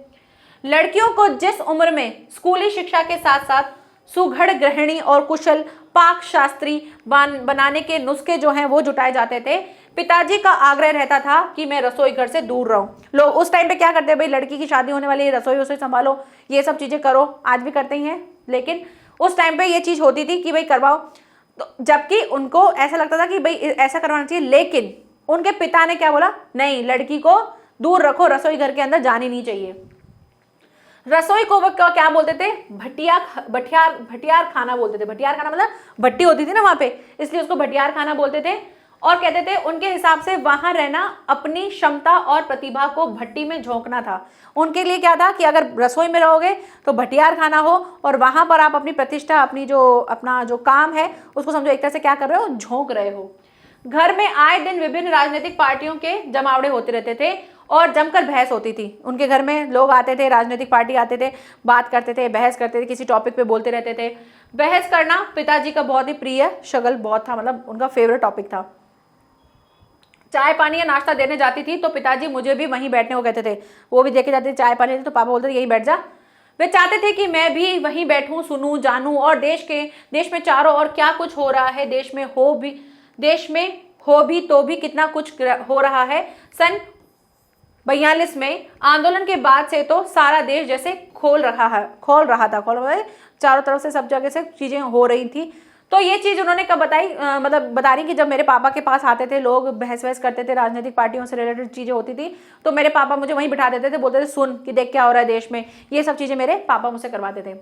लड़कियों को जिस उम्र में स्कूली शिक्षा के साथ साथ सुघड़ गृहिणी और कुशल पाक शास्त्री बनाने के नुस्खे जो हैं वो जुटाए जाते थे, पिताजी का आग्रह रहता था कि मैं रसोई घर से दूर रहूं। लोग उस टाइम पे क्या करते हैं, भाई लड़की की शादी होने वाली है, रसोई संभालो, ये सब चीजें करो, आज भी करते ही हैं, लेकिन उस टाइम पे ये चीज होती थी कि भाई करवाओ, तो जबकि उनको ऐसा लगता था कि भाई ऐसा करवाना चाहिए, लेकिन उनके पिता ने क्या बोला, नहीं लड़की को दूर रखो, रसोई घर के अंदर जानी नहीं चाहिए। रसोई को वो क्या बोलते थे, भटियार खाना बोलते थे। भटियार खाना मतलब भट्टी होती थी ना वहां पे, इसलिए उसको भटियार खाना बोलते थे। और कहते थे उनके हिसाब से वहां रहना अपनी क्षमता और प्रतिभा को भट्टी में झोंकना था। उनके लिए क्या था कि अगर रसोई में रहोगे तो भटियार खाना हो और वहां पर आप अपनी प्रतिष्ठा, अपना जो काम है उसको समझो एक तरह से क्या कर रहे हो, झोंक रहे हो। घर में आए दिन विभिन्न राजनीतिक पार्टियों के जमावड़े होते रहते थे और जमकर बहस होती थी। उनके घर में लोग आते थे, राजनीतिक पार्टी आते थे, बात करते थे, बहस करते थे, किसी टॉपिक पे बोलते रहते थे। बहस करना पिताजी का बहुत ही प्रिय शगल बहुत था, मतलब उनका फेवरेट टॉपिक था। चाय पानी या नाश्ता देने जाती थी तो पिताजी मुझे भी वहीं बैठने को कहते थे, वो भी देखे जाते थे चाय पानी, तो पापा बोलते थे यहीं बैठ जा। वे चाहते थे कि मैं भी वहीं बैठूं, सुनूं, जानूं और देश में चारों ओर क्या कुछ हो रहा है, देश में हो भी तो भी कितना कुछ हो रहा है। सन 42 में आंदोलन के बाद से तो सारा देश जैसे खोल रहा था, चारों तरफ से सब जगह से चीजें हो रही थी। तो ये चीज उन्होंने कब बताई, मतलब बता रही कि जब मेरे पापा के पास आते थे लोग, बहस वहस करते थे, राजनीतिक पार्टियों से रिलेटेड चीजें होती थी, तो मेरे पापा मुझे वहीं बिठा देते थे, बोलते थे सुन कि देख क्या हो रहा है देश में, ये सब चीजें मेरे पापा मुझसे करवाते थे।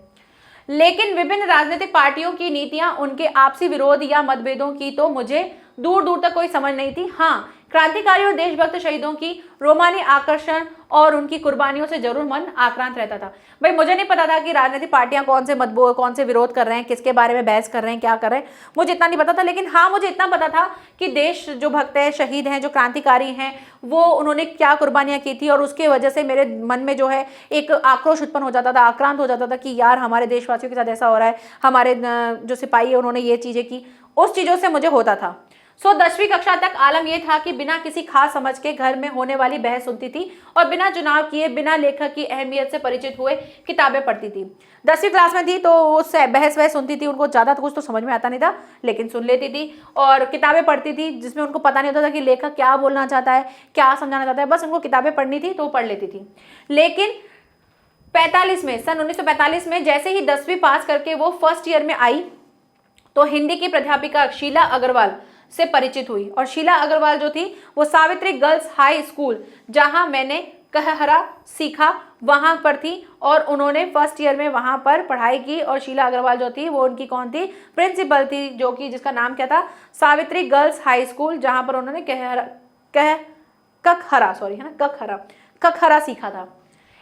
लेकिन विभिन्न राजनीतिक पार्टियों की नीतियां, उनके आपसी विरोध या मतभेदों की तो मुझे दूर दूर तक कोई समझ नहीं थी। हाँ, क्रांतिकारी और देशभक्त शहीदों की रोमानी आकर्षण और उनकी कुर्बानियों से जरूर मन आक्रांत रहता था। भाई मुझे नहीं पता था कि राजनीतिक पार्टियां कौन से विरोध कर रहे हैं, किसके बारे में बहस कर रहे हैं, क्या कर रहे हैं, मुझे इतना नहीं पता था। लेकिन हाँ, मुझे इतना पता था कि देश जो भक्त है, शहीद हैं, जो क्रांतिकारी हैं, वो उन्होंने क्या कुर्बानियां की थी और उसकी वजह से मेरे मन में जो है एक आक्रोश उत्पन्न हो जाता था, आक्रांत हो जाता था कि यार हमारे देशवासियों के साथ ऐसा हो रहा है, हमारे जो सिपाही है उन्होंने ये चीजें की, उस चीजों से मुझे होता था। 10वीं कक्षा तक आलम यह था कि बिना किसी खास समझ के घर में होने वाली बहस सुनती थी और बिना चुनाव किए, बिना लेखक की अहमियत से परिचित हुए किताबें पढ़ती थी। 10वीं क्लास में थी तो उससे बहस वहस सुनती थी, उनको ज़्यादा कुछ तो समझ में आता नहीं था, लेकिन सुन लेती थी और किताबें पढ़ती थी जिसमें उनको पता नहीं होता था कि लेखक क्या बोलना चाहता है, क्या समझाना चाहता है, बस उनको किताबें पढ़नी थी तो पढ़ लेती थी। लेकिन सन 1945 में जैसे ही 10वीं पास करके वो फर्स्ट ईयर में आई तो हिंदी की प्राध्यापिका शीला अग्रवाल से परिचित हुई। और शीला अग्रवाल जो थी वो सावित्री गर्ल्स हाई स्कूल, जहां मैंने कहहरा सीखा, वहां पर थी और उन्होंने फर्स्ट ईयर में वहां पर पढ़ाई की। और शीला अग्रवाल जो थी वो उनकी कौन थी, प्रिंसिपल थी, जो कि जिसका नाम क्या था, सावित्री गर्ल्स हाई स्कूल, जहां पर उन्होंने कखहरा सीखा था।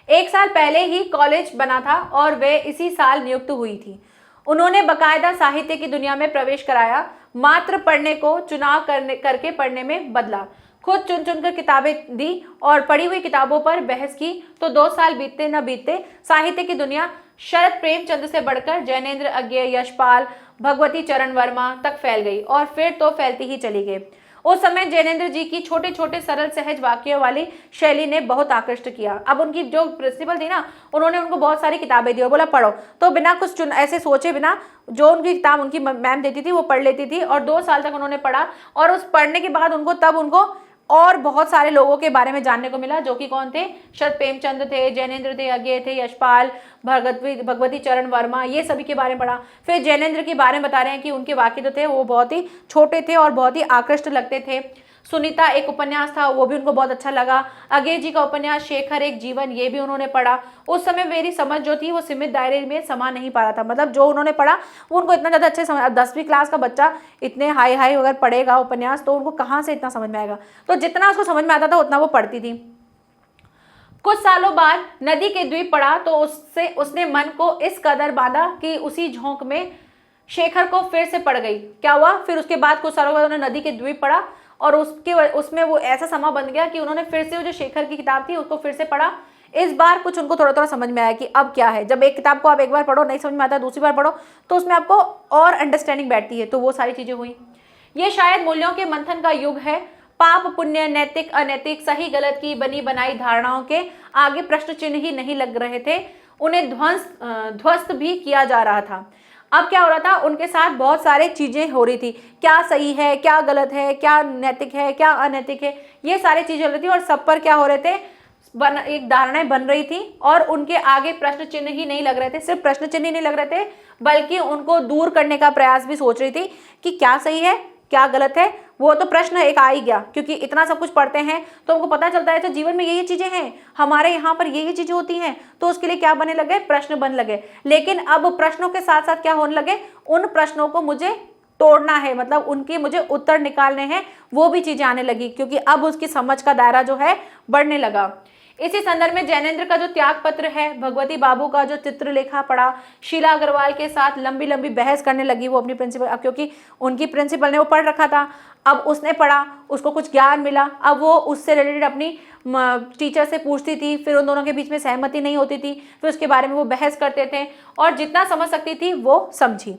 1 साल पहले ही कॉलेज बना था और वे इसी साल नियुक्त हुई थी। उन्होंने बकायदा साहित्य की दुनिया में प्रवेश कराया, मात्र पढ़ने को चुनाव करके पढ़ने में बदला, खुद चुन चुनकर किताबें दी और पढ़ी हुई किताबों पर बहस की। तो 2 साल बीतते न बीतते साहित्य की दुनिया शरद प्रेमचंद से बढ़कर जैनेन्द्र अज्ञे, यशपाल, भगवती चरण वर्मा तक फैल गई और फिर तो फैलती ही चली गई। उस समय जैनेन्द्र जी की छोटे छोटे सरल सहज वाक्यों वाली शैली ने बहुत आकृष्ट किया। अब उनकी जो प्रिंसिपल थी ना, उन्होंने उनको बहुत सारी किताबें दी और बोला पढ़ो, तो बिना कुछ ऐसे सोचे बिना जो उनकी किताब उनकी मैम देती थी वो पढ़ लेती थी और 2 साल तक उन्होंने पढ़ा। और उस पढ़ने के बाद उनको और बहुत सारे लोगों के बारे में जानने को मिला, जो कि कौन थे, शरद प्रेमचंद थे, जैनेन्द्र थे, अज्ञे थे, यशपाल, भगवती चरण वर्मा, ये सभी के बारे में पढ़ा। फिर जैनेन्द्र के बारे में बता रहे हैं कि उनके वाक्य जो थे वो बहुत ही छोटे थे और बहुत ही आकृष्ट लगते थे। सुनीता एक उपन्यास था, वो भी उनको बहुत अच्छा लगा। अज्ञे जी का उपन्यास शेखर एक जीवन, ये भी उन्होंने पढ़ा। उस समय मेरी समझ जो थी वो सीमित दायरे में समा नहीं पा रहा था, मतलब जो उन्होंने पढ़ा वो उनको इतना ज़्यादा अच्छे समझ, 10वीं क्लास का बच्चा इतने हाई अगर पढ़ेगा उपन्यास तो उनको कहाँ से इतना समझ में आएगा, तो जितना उसको समझ में आता था उतना वो पढ़ती थी। कुछ सालों बाद नदी के द्वीप पढ़ा तो उसने मन को इस कदर बांधा कि उसी झोंक में शेखर को फिर से पढ़ गई। क्या हुआ, फिर उसके बाद कुछ सालों बाद उन्होंने नदी के द्वीप पढ़ा और उसमें वो ऐसा समा बन गया कि उन्होंने फिर से वो जो शेखर की किताब थी उसको फिर से पढ़ा। इस बार कुछ उनको थोड़ा थोड़ा समझ में आया कि अब क्या है। जब एक किताब को आप एक बार पढ़ो नहीं समझ में आता, दूसरी बार पढ़ो तो उसमें आपको और अंडरस्टैंडिंग बैठती है, तो वो सारी चीजें हुई। ये शायद मूल्यों के मंथन का युग है। पाप पुण्य, नैतिक अनैतिक, सही गलत की बनी बनाई धारणाओं के आगे प्रश्न चिन्ह ही नहीं लग रहे थे, उन्हें ध्वस्त भी किया जा रहा था। अब क्या हो रहा था, उनके साथ बहुत सारे चीजें हो रही थी, क्या सही है, क्या गलत है, क्या नैतिक है, क्या अनैतिक है, ये सारी चीजें हो रही थी और सब पर क्या हो रहे थे, एक धारणाएं बन रही थी और उनके आगे प्रश्न चिन्ह ही नहीं लग रहे थे। सिर्फ प्रश्न चिन्ह ही नहीं लग रहे थे बल्कि उनको दूर करने का प्रयास भी सोच रही थी कि क्या सही है क्या गलत है। वो तो प्रश्न एक आ ही गया, क्योंकि इतना सब कुछ पढ़ते हैं तो हमको पता चलता है तो जीवन में ये चीजें हैं, हमारे यहाँ पर ये चीजें होती हैं, तो उसके लिए क्या बनने लगे, प्रश्न बन लगे। लेकिन अब प्रश्नों के साथ साथ क्या होने लगे, उन प्रश्नों को मुझे तोड़ना है, मतलब उनके मुझे उत्तर निकालने हैं, वो भी चीजें आने लगी, क्योंकि अब उसकी समझ का दायरा जो है बढ़ने लगा। इसी संदर्भ में जैनेन्द्र का जो त्याग पत्र है, भगवती बाबू का जो चित्रलेखा पढ़ा, शीला अग्रवाल के साथ लंबी लंबी बहस करने लगी वो अपनी प्रिंसिपल, अब क्योंकि उनकी प्रिंसिपल ने वो पढ़ रखा था, अब उसने पढ़ा, उसको कुछ ज्ञान मिला, अब वो उससे रिलेटेड अपनी टीचर से पूछती थी, फिर उन दोनों के बीच में सहमति नहीं होती थी, फिर उसके बारे में वो बहस करते थे और जितना समझ सकती थी वो समझी।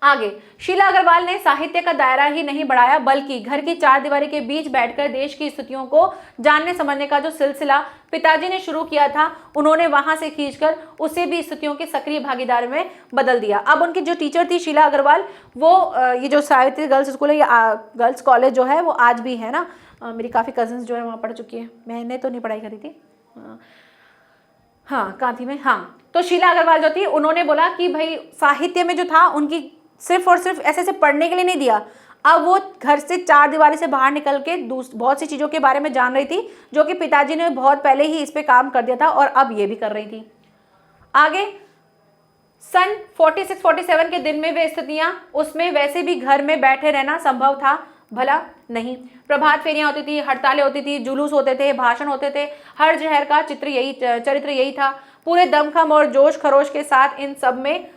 आगे शीला अग्रवाल ने साहित्य का दायरा ही नहीं बढ़ाया बल्कि घर की 4 दीवारी के बीच बैठकर देश की स्थितियों को जानने समझने का जो सिलसिला पिताजी ने शुरू किया था, उन्होंने वहां से खींचकर उसे भी स्थितियों के सक्रिय भागीदार में बदल दिया। अब उनकी जो टीचर थी शीला अग्रवाल, वो ये जो सावित्री गर्ल्स स्कूल है या गर्ल्स कॉलेज जो है वो आज भी है ना, मेरी काफ़ी कजन्स जो है वहाँ पढ़ चुकी है, मैंने तो नहीं पढ़ाई करी थी, हाँ कहाँ थी मैं, हाँ तो शीला अग्रवाल जो थी उन्होंने बोला कि भाई साहित्य में जो था उनकी सिर्फ और सिर्फ ऐसे पढ़ने के लिए नहीं दिया, अब वो घर से 4 दीवारी से बाहर निकल के बहुत सी चीज़ों के बारे में जान रही थी जो कि पिताजी ने बहुत पहले ही इस पे काम कर दिया था और अब ये भी कर रही थी। आगे सन 46-47 के दिन में वे स्थितियाँ, उसमें वैसे भी घर में बैठे रहना संभव था भला नहीं। प्रभात फेरियां होती थी, हड़तालें होती थी, जुलूस होते थे, भाषण होते थे, हर शहर का चरित्र यही था। पूरे दमखम और जोश खरोश के साथ इन सब में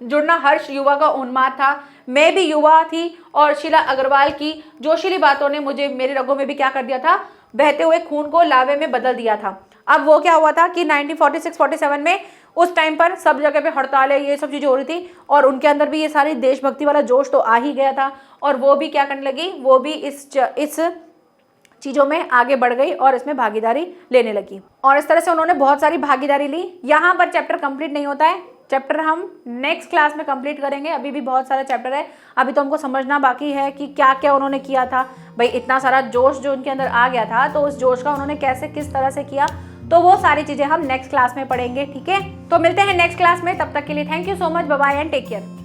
जुड़ना हर युवा का उन्माद था। मैं भी युवा थी और शीला अग्रवाल की जोशीली बातों ने मुझे मेरे रगों में भी क्या कर दिया था, बहते हुए खून को लावे में बदल दिया था। अब वो क्या हुआ था कि 1946-47 में उस टाइम पर सब जगह पे हड़तालें ये सब चीज़ें हो रही थी और उनके अंदर भी ये सारी देशभक्ति वाला जोश तो आ ही गया था और वो भी क्या करने लगी, वो भी इस चीज़ों में आगे बढ़ गई और इसमें भागीदारी लेने लगी और इस तरह से उन्होंने बहुत सारी भागीदारी ली। यहाँ पर चैप्टर कंप्लीट नहीं होता है, चैप्टर हम नेक्स्ट क्लास में कंप्लीट करेंगे। अभी भी बहुत सारा चैप्टर है, अभी तो हमको समझना बाकी है कि क्या क्या उन्होंने किया था। भाई इतना सारा जोश जो उनके अंदर आ गया था तो उस जोश का उन्होंने कैसे किस तरह से किया, तो वो सारी चीज़ें हम नेक्स्ट क्लास में पढ़ेंगे। ठीक है, तो मिलते हैं नेक्स्ट क्लास में, तब तक के लिए thank you so much, bye bye and take care.